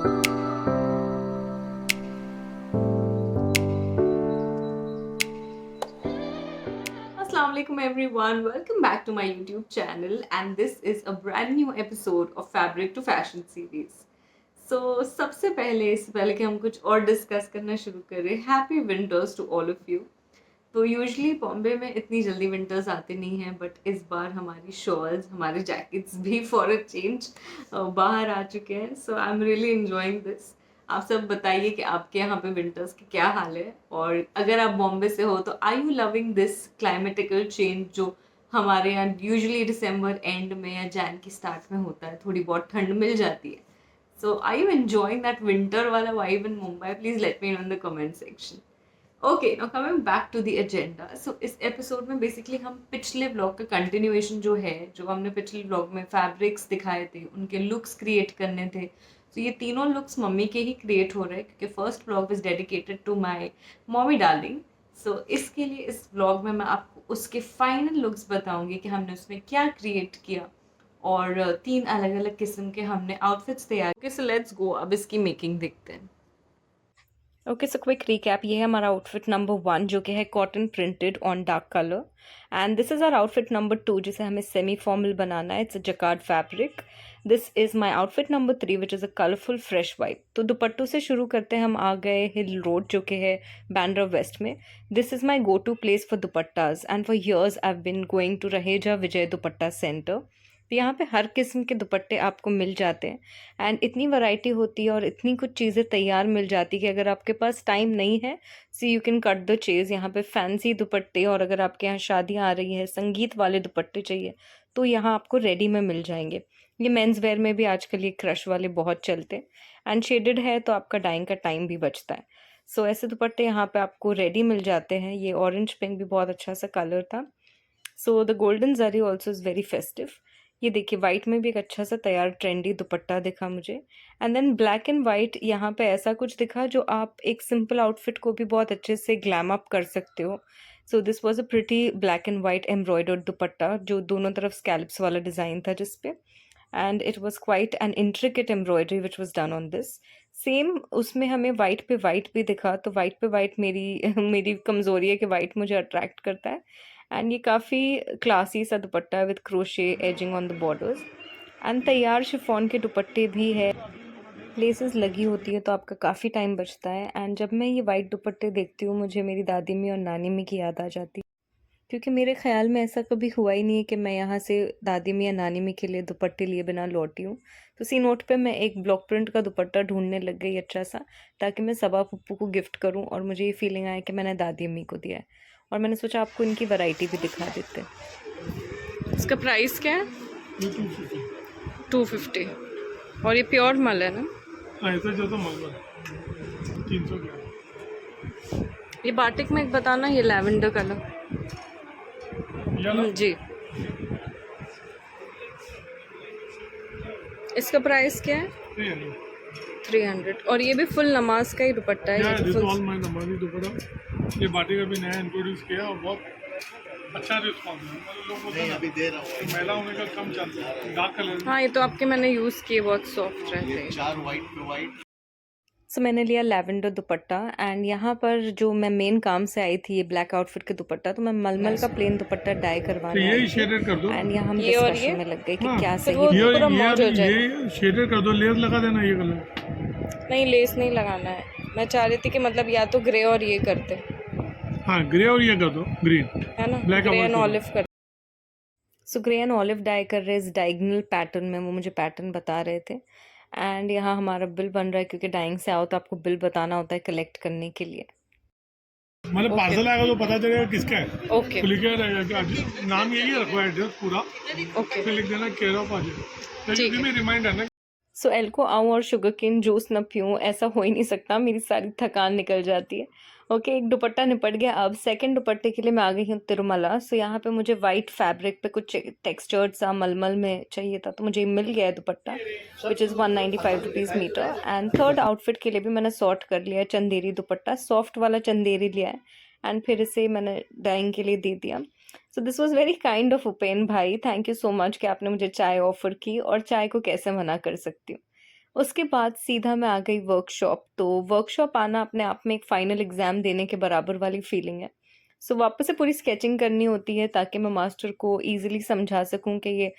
Assalamualaikum everyone, welcome back to my YouTube channel and this is a brand new episode of Fabric to Fashion series. सबसे पहले इससे पहले कि हम कुछ और डिस्कस करना शुरू करें, happy winters to all of you. तो यूजुअली बॉम्बे में इतनी जल्दी विंटर्स आते नहीं हैं, बट इस बार हमारी शॉल्स, हमारे जैकेट्स भी फॉर अ चेंज बाहर आ चुके हैं। So I am really enjoying this. आप सब बताइए कि आपके यहाँ पे विंटर्स की क्या हाल है, और अगर आप बॉम्बे से हो तो are you loving this climatical change जो हमारे यहाँ यूजुअली दिसंबर एंड में या जैन की स्टार्ट में होता है, थोड़ी बहुत ठंड मिल जाती है। So are you enjoying that winter वाला vibe in Mumbai? Please let me know in the comment section. Okay, now coming back to the agenda. So इस एपिसोड में बेसिकली हम पिछले ब्लॉग का कंटिन्यूएशन जो है, जो हमने पिछले ब्लॉग में फैब्रिक्स दिखाए थे, उनके लुक्स क्रिएट करने थे। तो ये तीनों लुक्स मम्मी के ही क्रिएट हो रहे हैं क्योंकि first blog is dedicated to my mommy darling. So इसके लिए इस ब्लॉग में मैं आपको उसके फाइनल लुक्स बताऊंगी कि हमने उसमें क्या क्रिएट किया, और तीन अलग अलग किस्म के हमने आउटफिट्स तैयार किए। सो लेट्स गो, अब इसकी मेकिंग देखते हैं। ओके, सो क्विक रिकैप, ये है हमारा आउटफिट नंबर 1 जो कि है cotton printed on dark colour, and this is our outfit number 2 जिसे हमें सेमी फॉर्मल बनाना है। It's a jacquard fabric. This is my outfit number 3 which is a colourful fresh white. तो दुपट्टों से शुरू करते हैं। हम आ गए हिल रोड जो कि है बैंड्रा वेस्ट में। This is my go to place for dupattas, and for years I have been going to Raheja Vijay dupatta centre. तो यहाँ पे हर किस्म के दुपट्टे आपको मिल जाते हैं, एंड इतनी वैरायटी होती है और इतनी कुछ चीज़ें तैयार मिल जाती है कि अगर आपके पास टाइम नहीं है, so you can cut the Chase. यहाँ पे फैंसी दुपट्टे, और अगर आपके यहाँ शादियाँ आ रही है, संगीत वाले दुपट्टे चाहिए, तो यहाँ आपको रेडी में मिल जाएंगे। ये मेंस वेयर में भी आजकल ये क्रश वाले बहुत चलते हैं, एंड शेडेड है तो आपका डाइंग का टाइम भी बचता है। सो ऐसे दुपट्टे यहाँ पे आपको रेडी मिल जाते हैं। ये ऑरेंज पिंक भी बहुत अच्छा सा कलर था। So the golden zari also is very festive. ये देखिए, वाइट में भी एक अच्छा सा तैयार ट्रेंडी दुपट्टा दिखा मुझे, and then black and white यहाँ पे ऐसा कुछ दिखा जो आप एक सिंपल आउटफिट को भी बहुत अच्छे से ग्लैम अप कर सकते हो। So this was a pretty black and white embroidered दुपट्टा जो दोनों तरफ स्कैल्प्स वाला डिज़ाइन था जिसपे, and it was quite an intricate embroidery which was done on this. Same उसमें हमें वाइट पे वाइट भी दिखा, तो वाइट पे वाइट मेरी मेरी कमज़ोरी है कि वाइट मुझे अट्रैक्ट करता है। एंड ये काफ़ी क्लासी सा दुपट्टा है with crochet ageing on the borders, and तैयार शिफॉन के दुपट्टे भी है। लेसेस लगी होती है तो आपका काफ़ी टाइम बचता है। एंड जब मैं ये वाइट दुपट्टे देखती हूँ, मुझे मेरी दादी मी और नानी मी की याद आ जाती है, क्योंकि मेरे ख्याल में ऐसा कभी हुआ ही नहीं है कि मैं यहाँ से दादी मी या नानी मी के लिए दुपट्टे लिए बिना लौटी हूँ। तो सी नोट पे मैं एक ब्लॉक प्रिंट का दुपट्टा ढूंढने लग गई अच्छा सा, ताकि मैं सबा पप्पू को गिफ्ट करूँ और मुझे ये फीलिंग आए कि मैंने दादी अम्मी को दिया है। और मैंने सोचा आपको इनकी वैरायटी भी दिखा देते हैं। इसका प्राइस क्या है? 250। और ये प्योर मल है ना? ऐसा जो तो मल 300 का। ये बाटिक में एक बताना, ये लैवेंडर कलर जी। इसका प्राइस क्या है? 300। और ये भी फुल नमाज का ही दुपट्टा है। ये फुल नमाजी दुपट्टा, ये बाटी का भी नया इंट्रोड्यूस किया और बहुत अच्छा रिस्पॉन्स है। मतलब लोग नहीं अभी दे रहा हूँ, महिला होने का कम चलता है डार्क कलर। हाँ, ये तो आपके मैंने यूज़ किए, बहुत सॉफ्ट रहते हैं। 4 वाइट पे वाइट। सो मैंने लिया लैवेंडर दुपट्टा, एंड यहाँ पर जो मैं मेन काम से आई थी, ये ब्लैक आउटफिट के दुपट्टा, तो मैं मलमल का प्लेन दुपट्टा डाई करवाने आई थी, एंड यहाँ हम डिस्कशन में लग गए कि क्या सही है। ये शेडेड कर दो, लेस लगा देना ये कलर। नहीं, लेस नहीं लगाना है। मैं चाह रही थी कि मतलब या तो ग्रे और ये करते, हाँ ग्रे और ये कर दो ग्रीन, है ना, ब्लैक ग्रे एंड ऑलिव कर। So grey and olive die कर रहे इस डायगनल पैटर्न में, वो मुझे पैटर्न बता रहे थे। एंड यहाँ हमारा बिल बन रहा है, क्योंकि डाइंग से आओ तो आपको बिल बताना होता है कलेक्ट करने के लिए। मतलब पार्सल आएगा तो पता चलेगा किसका है। ओके, तो लिखा रहेगा कि नाम यही रखो, एड्रेस पूरा, ओके, फिर लिख देना केयर ऑफ अजय, ठीक है। में रिमाइंडर ना। सो एल को आऊँ और शुगर केन जूस न पीऊँ, ऐसा हो ही नहीं सकता, मेरी सारी थकान निकल जाती है। ओके, एक दुपट्टा निपट गया। अब सेकंड दुपट्टे के लिए मैं आ गई हूँ तिरुमला। सो यहाँ पे मुझे वाइट फैब्रिक पे कुछ टेक्सचर्ड सा मलमल में चाहिए था, तो मुझे मिल गया है dupatta, which is 195 rupees metre. And third outfit के लिए भी मैंने सॉर्ट कर लिया है, चंदेरी दुपट्टा, सॉफ्ट वाला चंदेरी लिया है, एंड फिर इसे मैंने डाइंग के लिए दे दिया। So this was very kind of Upen भाई, थैंक यू सो मच कि आपने मुझे चाय ऑफर की, और चाय को कैसे मना कर सकती हूँ। उसके बाद सीधा मैं आ गई वर्कशॉप। तो वर्कशॉप आना अपने आप में एक फाइनल एग्ज़ाम देने के बराबर वाली फीलिंग है। सो वापस से पूरी स्केचिंग करनी होती है ताकि मैं मास्टर को ईज़िली समझा सकूँ कि ये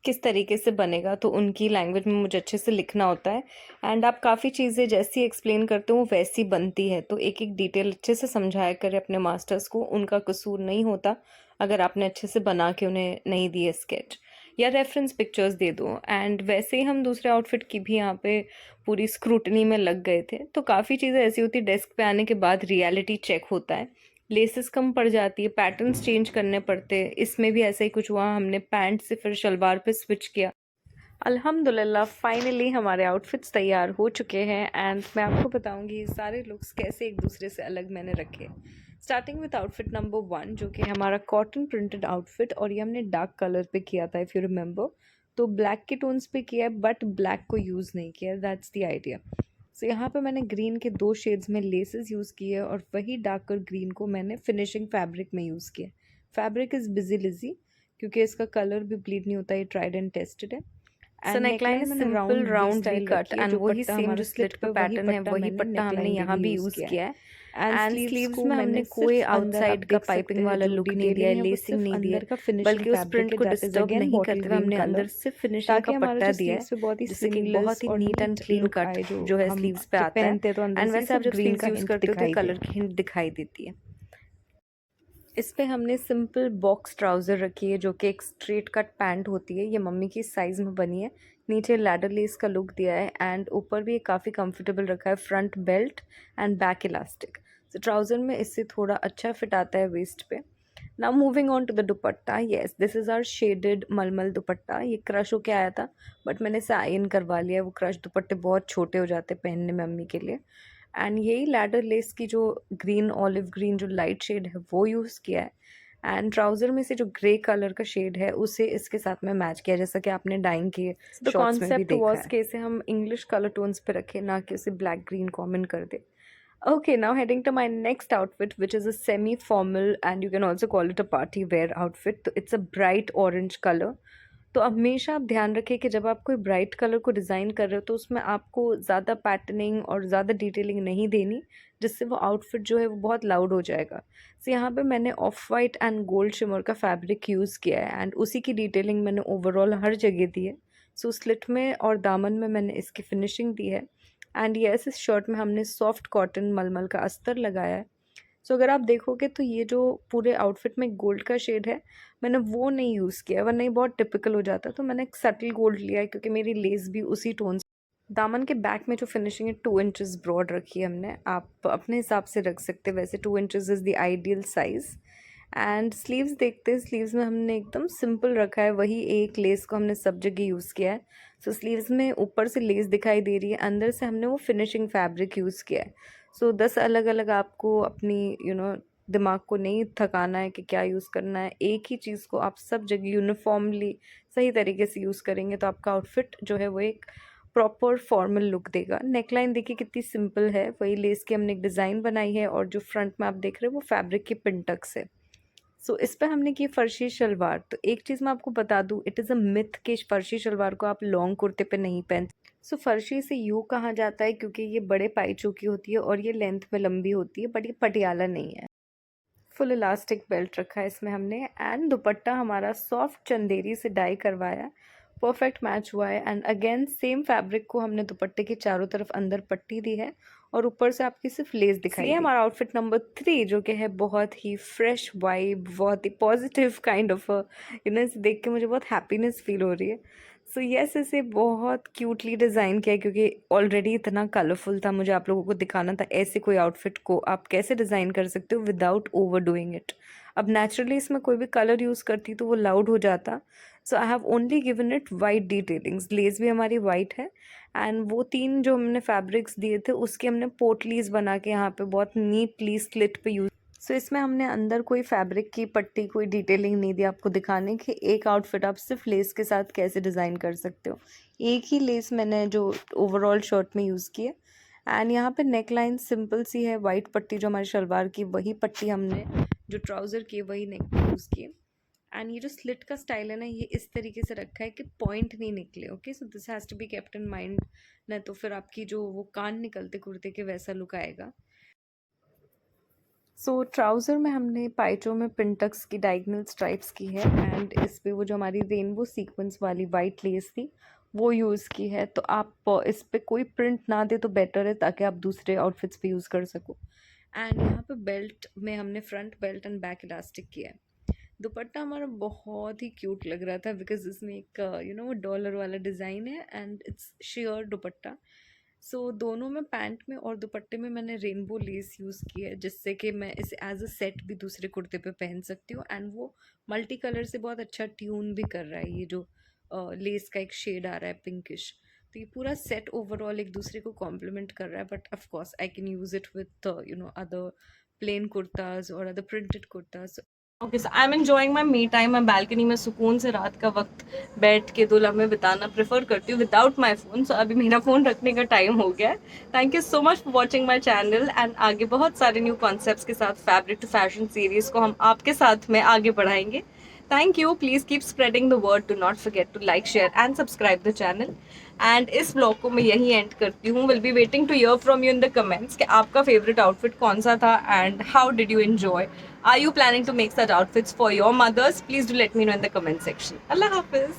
किस तरीके से बनेगा, तो उनकी लैंग्वेज में मुझे अच्छे से लिखना होता है। एंड आप काफ़ी चीज़ें जैसी एक्सप्लेन करते हो वैसी बनती है, तो एक-एक डिटेल अच्छे से समझाया करें अपने मास्टर्स को, उनका कसूर नहीं होता अगर आपने अच्छे से बना के उन्हें नहीं दिए स्केच या रेफरेंस पिक्चर्स दे दो। एंड वैसे ही हम दूसरे आउटफिट की भी यहाँ पे पूरी स्क्रूटनी में लग गए थे। तो काफ़ी चीज़ें ऐसी होती, डेस्क पे आने के बाद रियलिटी चेक होता है, लेसेस कम पड़ जाती है, पैटर्न्स चेंज करने पड़ते हैं। इसमें भी ऐसा ही कुछ हुआ, हमने पैंट से फिर शलवार पे स्विच किया। अल्हम्दुलिल्लाह फाइनली हमारे आउटफिट्स तैयार हो चुके हैं एंड मैं आपको बताऊंगी ये सारे लुक्स कैसे एक दूसरे से अलग मैंने रखे। स्टार्टिंग विथ आउटफिट नंबर 1 जो कि हमारा कॉटन प्रिंटेड आउटफिट, और ये हमने डार्क कलर पे किया था इफ़ यू रिमेंबर। तो ब्लैक के टोन्स पे किया है बट ब्लैक को यूज़ नहीं किया, दैट्स द आइडिया। सो यहाँ पे मैंने ग्रीन के 2 शेड्स में लेसेस यूज़ किए और वही डार्कर ग्रीन को मैंने फिनिशिंग फैब्रिक में यूज़ किया। फैब्रिक इज़ बिजी लिजी क्योंकि इसका कलर भी ब्लीड नहीं होता, ये ट्राइड एंड टेस्टेड है। So neckline is simple round V cut and वही सेम जो स्लिट पे पैटर्न है वही पट्टा हमने यहाँ भी यूज़ किया है। एंड स्लीव्स में हमने कोई आउटसाइड का पाइपिंग वाला लुक नहीं दिया है, लेसिंग नहीं दिया है, बल्कि उस प्रिंट को डिस्टर्ब नहीं करते हुए हमने अंदर सिर्फ फिनिशिंग का पट्टा दिया है, जिससे कि बहुत ही नीट एंड क्लीन कट जो है स्लीव्स पे आता है। एंड वैसे आप जब स्लीव्स यूज़ करते हो तो कलर की हिंट दिखाई देती है। इस पे हमने सिंपल बॉक्स ट्राउज़र रखी है जो कि एक स्ट्रेट कट पैंट होती है, ये मम्मी की साइज़ में बनी है। नीचे लैडर लेस का लुक दिया है एंड ऊपर भी काफ़ी कंफर्टेबल रखा है, front belt and back elastic. तो ट्राउज़र में इससे थोड़ा अच्छा फिट आता है वेस्ट पे। Now moving on to the dupatta, yes this is our shaded malmal dupatta. ये क्रश होके आया था बट मैंने इसे आयन करवा लिया है, वो क्रश दुपट्टे बहुत छोटे हो जाते पहनने में मम्मी के लिए। एंड यही लैडर लेस की जो ग्रीन ऑलिव ग्रीन जो लाइट शेड है वो यूज़ किया है। एंड ट्राउज़र में से जो ग्रे कलर का शेड है उसे इसके साथ में मैच किया, जैसा कि आपने डाइंग के शॉट्स में भी देखा है। वॉज कि इसे हम इंग्लिश कलर टोन्स पे रखें, ना कि उसे ब्लैक ग्रीन कॉमन कर दे। Okay, now heading to my next outfit, which is a semi-formal and you can also call it a party wear outfit. तो it's a bright orange color. तो हमेशा आप ध्यान रखें कि जब आप कोई ब्राइट कलर को डिज़ाइन कर रहे हो तो उसमें आपको ज़्यादा पैटर्निंग और ज़्यादा डिटेलिंग नहीं देनी, जिससे वो आउटफिट जो है वो बहुत लाउड हो जाएगा। सो यहाँ पे मैंने of white and gold shimmer का फैब्रिक यूज़ किया है एंड उसी की डिटेलिंग मैंने ओवरऑल हर जगह दी है। सो स्लिट में और दामन में मैंने इसकी फिनिशिंग दी है। एंड यस, इस शर्ट में हमने सॉफ्ट कॉटन मलमल का अस्तर लगाया है। सो अगर आप देखोगे तो ये जो पूरे आउटफिट में गोल्ड का शेड है मैंने वो नहीं यूज़ किया, वरना ये बहुत टिपिकल हो जाता, तो मैंने एक सटल गोल्ड लिया है क्योंकि मेरी लेस भी उसी टोन से। दामन के बैक में जो फिनिशिंग है 2 इंचेस ब्रॉड रखी है हमने, आप अपने हिसाब से रख सकते हैं, वैसे 2 inches is the ideal size. And sleeves देखते हैं, स्लीव्स में हमने एकदम सिंपल रखा है, वही एक लेस को हमने सब जगह यूज़ किया है। सो स्लीव्स में ऊपर से लेस दिखाई दे रही है, अंदर से हमने वो फिनिशिंग फैब्रिक यूज़ किया है। सो 10 अलग अलग आपको अपनी दिमाग को नहीं थकाना है कि क्या यूज़ करना है, एक ही चीज़ को आप सब जगह यूनिफॉर्मली सही तरीके से यूज़ करेंगे तो आपका आउटफिट जो है वो एक प्रॉपर फॉर्मल लुक देगा। नेकलाइन देखिए कितनी सिंपल है, वही लेस की हमने एक डिज़ाइन बनाई है और जो फ्रंट में आप देख रहे हो वो फैब्रिक की पिंटक्स है। सो इस पे हमने की फ़र्शी शलवार। तो एक चीज़ मैं आपको बता दूँ, इट इज़ अ मिथ कि फ़र्शी शलवार को आप लॉन्ग कुर्ते पे नहीं पहन। सो फ़र्शी से यूँ कहा जाता है क्योंकि ये बड़े पाइचों की होती है और ये लेंथ में लंबी होती है, बट ये पटियाला नहीं है। फुल इलास्टिक बेल्ट रखा है इसमें हमने एंड दुपट्टा हमारा सॉफ्ट चंदेरी से डाई करवाया, परफेक्ट मैच हुआ है। एंड अगेन सेम फैब्रिक को हमने दुपट्टे के चारों तरफ अंदर पट्टी दी है और ऊपर से आपकी सिर्फ लेस दिखाई। ये हमारा आउटफिट नंबर 3 जो कि है बहुत ही फ्रेश वाइब, बहुत ही पॉजिटिव काइंड ऑफ इसे देख के मुझे बहुत हैप्पीनेस फील हो रही है। सो यस, इसे बहुत क्यूटली डिज़ाइन किया है क्योंकि ऑलरेडी इतना कलरफुल था, मुझे आप लोगों को दिखाना था ऐसे कोई आउटफिट को आप कैसे डिज़ाइन कर सकते हो विदाउट ओवर डूइंग इट। अब नेचुरली इसमें कोई भी कलर यूज़ करती तो वो लाउड हो जाता, so I have only given it white detailings. Lace भी हमारी वाइट है एंड वो 3 जो हमने फैब्रिक्स दिए थे उसके हमने पोटलीज बना के यहाँ पे बहुत नीटली स्लिट पे यूज़। सो इसमें हमने अंदर कोई फैब्रिक की पट्टी कोई डिटेलिंग नहीं दी आपको दिखाने कि एक आउटफिट आप सिर्फ लेस के साथ कैसे डिज़ाइन कर सकते हो। एक ही लेस मैंने जो ओवरऑल शर्ट में यूज़ की है। एंड यहाँ पे नेक लाइन सिंपल सी है, वाइट पट्टी जो हमारी शलवार की वही पट्टी हमने जो ट्राउज़र की वही नेक पे यूज़ की है। एंड ये जो स्लिट का स्टाइल है ना, ये इस तरीके से रखा है कि पॉइंट नहीं निकले। Okay, so this has to be kept in mind, नहीं तो फिर आपकी जो वो कान निकलते कुर्ते के वैसा लुक आएगा। सो ट्राउज़र में हमने पाइचो में पिंटक्स की डायगोनल स्ट्राइप्स की है, एंड इस पे वो जो हमारी रेनबो सीक्वेंस वाली वाइट लेस थी वो यूज़ की है। तो आप इस पे कोई प्रिंट ना दे तो बेटर है, ताकि आप दूसरे आउटफिट्स पे यूज़ कर सको। एंड यहाँ पे बेल्ट में हमने front belt and back elastic किया है। दुपट्टा हमारा बहुत ही क्यूट लग रहा था, बिकॉज इसमें एक वो डॉलर वाला डिज़ाइन है एंड इट्स शेयर दुपट्टा। सो दोनों में, पैंट में और दुपट्टे में मैंने रेनबो लेस यूज़ की है, जिससे कि मैं इसे एज अ सेट भी दूसरे कुर्ते पे पहन सकती हूँ। एंड वो मल्टी कलर से बहुत अच्छा ट्यून भी कर रहा है, ये जो लेस का एक शेड आ रहा है पिंकिश। तो ये पूरा सेट ओवरऑल एक दूसरे को कॉम्प्लीमेंट कर रहा है। But of course I can use it with other plain kurtas और other printed kurtas. Okay, so I am enjoying my me time. मैं बालकनी में सुकून से रात का वक्त बैठ के 2 लम्हे बिताना प्रेफर करती हूँ विदाउट माई फ़ोन। सो अभी मेरा फ़ोन रखने का टाइम हो गया है। Thank you so much for watching my channel, and आगे बहुत सारे न्यू कॉन्सेप्ट्स के साथ फैब्रिक टू फैशन सीरीज़ को हम आपके साथ में आगे बढ़ाएंगे। Thank you, please keep spreading the word, do not forget to like, share and subscribe the channel. And इस ब्लॉग को मैं यहीं एंड करती हूँ। Will be waiting to hear from you in the comments कि आपका फेवरेट आउटफिट कौन सा था and how did you enjoy. Are you planning to make such outfits for your mothers? Please do let me know in the comment section. Allah Hafiz.